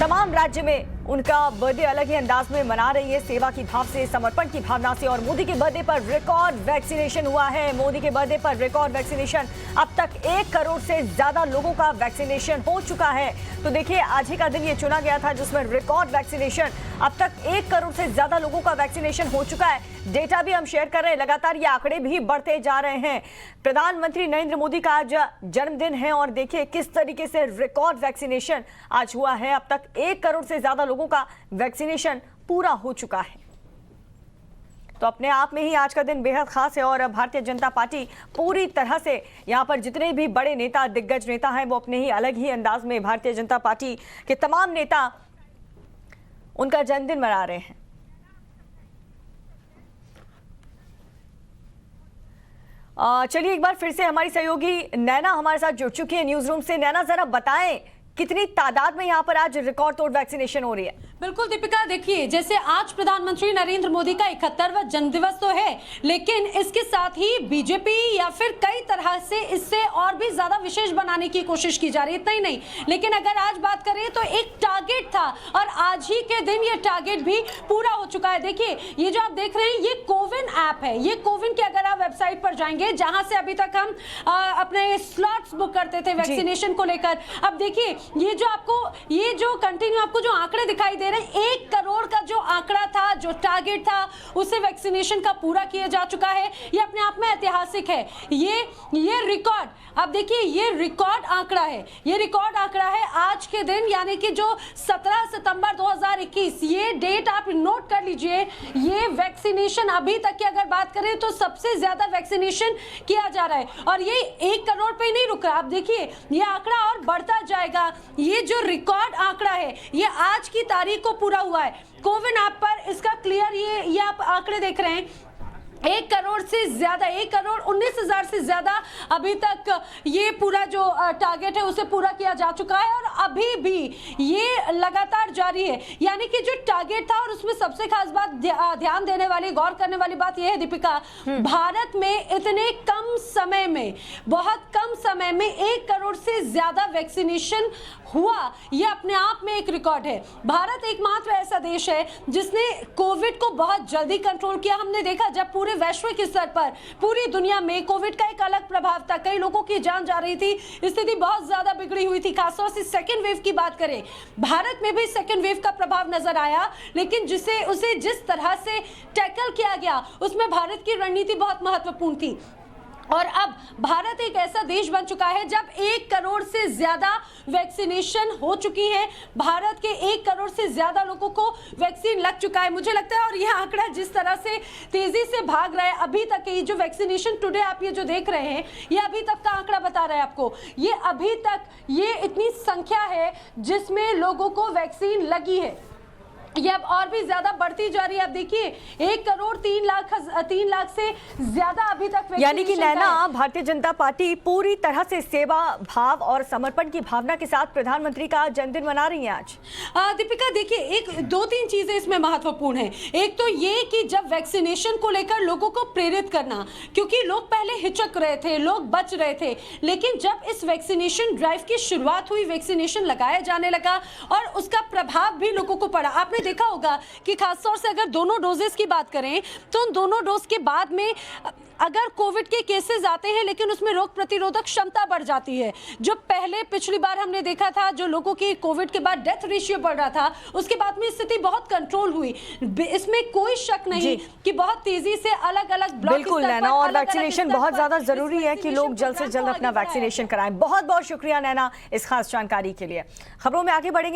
तमाम राज्य में उनका बर्थडे अलग ही अंदाज में मना रही है, सेवा की भाव से, समर्पण की भावना से। और मोदी के बर्थडे पर रिकॉर्ड वैक्सीनेशन हुआ है। मोदी के बर्थडे पर रिकॉर्ड वैक्सीनेशन, अब तक 1 करोड़ से ज्यादा लोगों का वैक्सीनेशन हो चुका है। तो देखिए, आज ही का दिन ये चुना गया था जिसमें रिकॉर्ड वैक्सीनेशन, अब तक 1 करोड़ से ज्यादा लोगों का वैक्सीनेशन हो चुका है। डेटा भी हम शेयर कर रहे हैं, लगातार ये आंकड़े भी बढ़ते जा रहे हैं। प्रधानमंत्री नरेंद्र मोदी का आज जन्मदिन है और देखिए किस तरीके से रिकॉर्ड वैक्सीनेशन आज हुआ है। अब तक 1 करोड़ से ज्यादा लोगों का वैक्सीनेशन पूरा हो चुका है। तो अपने आप में ही आज का दिन बेहद खास है और भारतीय जनता पार्टी पूरी तरह से यहाँ पर जितने भी बड़े नेता, दिग्गज नेता हैं, वो अपने ही अलग ही अंदाज में भारतीय जनता पार्टी के तमाम नेता उनका जन्मदिन मना रहे हैं। चलिए एक बार फिर से हमारी सहयोगी नैना हमारे साथ जुड़ चुकी है न्यूज रूम से। नैना, जरा बताएं कितनी तादाद में यहाँ पर आज रिकॉर्ड तोड़ वैक्सीनेशन हो रही है? बिल्कुल दीपिका, देखिए जैसे आज प्रधानमंत्री नरेंद्र मोदी का 71वां जन्मदिवस तो है, लेकिन इसके साथ ही बीजेपी या फिर कई तरह से इससे और भी ज्यादा विशेष बनाने की कोशिश की जा रही है। इतना ही नहीं, लेकिन अगर आज बात करें तो एक टारगेट था और आज ही के दिन ये टारगेट भी पूरा हो चुका है। देखिए, ये जो आप देख रहे हैं ये कोविन ऐप है। ये कोविन की अगर आप वेबसाइट पर जाएंगे जहां से अभी तक हम अपने स्लॉट्स बुक करते थे वैक्सीनेशन को लेकर, अब देखिए ये जो कंटिन्यू आपको जो आंकड़े दिखाई दे रहे हैं, 1 करोड़ का जो आंकड़ा था, जो टारगेट था, उसे वैक्सीनेशन का पूरा किया जा चुका है। ये अपने आप में ऐतिहासिक है। ये रिकॉर्ड, अब देखिए ये रिकॉर्ड आंकड़ा है। ये रिकॉर्ड आंकड़ा है आज के दिन, यानी कि जो 17 सितंबर 2021, ये डेट आप नोट कर लीजिए। ये वैक्सीनेशन अभी तक की अगर बात करें तो सबसे ज्यादा वैक्सीनेशन किया जा रहा है और ये 1 करोड़ पे नहीं रुक रहा। आप देखिए ये आंकड़ा और बढ़ता जाएगा। ये जो रिकॉर्ड आंकड़ा है ये आज की तारीख को पूरा हुआ है। कोविन ऐप पर इसका क्लियर ये आप आंकड़े देख रहे हैं। 1 करोड़ से ज्यादा, 1 करोड़ 19,000 से ज्यादा अभी तक ये पूरा जो टारगेट है उसे पूरा किया जा चुका है और अभी भी ये लगातार जारी है। यानी कि जो टारगेट था, और उसमें सबसे खास बात ध्यान देने वाली, गौर करने वाली बात यह है दीपिका, भारत में इतने कम समय में, बहुत कम समय में 1 करोड़ से ज्यादा वैक्सीनेशन हुआ, यह अपने आप में एक रिकॉर्ड है। भारत एकमात्र ऐसा देश है जिसने कोविड को बहुत जल्दी कंट्रोल किया। हमने देखा जब पूरे वैश्विक स्तर पर पूरी दुनिया में कोविड का एक अलग प्रभाव था, कई लोगों की जान जा रही थी, स्थिति बहुत ज्यादा बिगड़ी हुई थी। खासतौर से सेकेंड वेव की बात करें, भारत में भी सेकेंड वेव का प्रभाव नजर आया, लेकिन उसे जिस तरह से टैकल किया गया उसमें भारत की रणनीति बहुत महत्वपूर्ण थी। और अब भारत एक ऐसा देश बन चुका है जब 1 करोड़ से ज्यादा वैक्सीनेशन हो चुकी है। भारत के 1 करोड़ से ज्यादा लोगों को वैक्सीन लग चुका है, मुझे लगता है। और यह आंकड़ा जिस तरह से तेजी से भाग रहा है, अभी तक ये जो वैक्सीनेशन टुडे आप ये जो देख रहे हैं, ये अभी तक का आंकड़ा बता रहा है आपको। ये अभी तक ये इतनी संख्या है जिसमें लोगों को वैक्सीन लगी है, ये अब और भी ज्यादा बढ़ती जा रही है। अब देखिए 1 करोड़ 3 लाख से ज्यादा अभी तक, यानी कि नैना, भारतीय जनता पार्टी पूरी तरह से सेवा भाव और समर्पण की भावना के साथ प्रधानमंत्री का जन्मदिन मना रही है आज। दीपिका देखिए, 2-3 चीजें इसमें महत्वपूर्ण है। एक तो ये कि जब वैक्सीनेशन को लेकर लोगों को प्रेरित करना, क्योंकि लोग पहले हिचक रहे थे, लोग बच रहे थे, लेकिन जब इस वैक्सीनेशन ड्राइव की शुरुआत हुई, वैक्सीनेशन लगाया जाने लगा और उसका प्रभाव भी लोगों को पड़ा। आपने देखा होगा कि खासतौर से अगर दोनों डोजेस की बात करें तो उन दोनों डोज के बाद में अगर कोविड के केसेस आते हैं, लेकिन उसमें रोग प्रतिरोधक क्षमता बढ़ जाती है। जो पहले पिछली बार हमने देखा था, जो लोगों की कोविड के बाद डेथ रेशियो बढ़ रहा था, उसके बाद में स्थिति बहुत कंट्रोल हुई। इसमें कोई शक नहीं कि बहुत तेजी से अलग अलग ब्लॉक, बिल्कुल नैना, और वैक्सीनेशन बहुत ज्यादा जरूरी है कि लोग जल्द से जल्द अपना वैक्सीनेशन कराएं। बहुत बहुत शुक्रिया नैना इस खास जानकारी के लिए। खबरों में आगे बढ़ेंगे।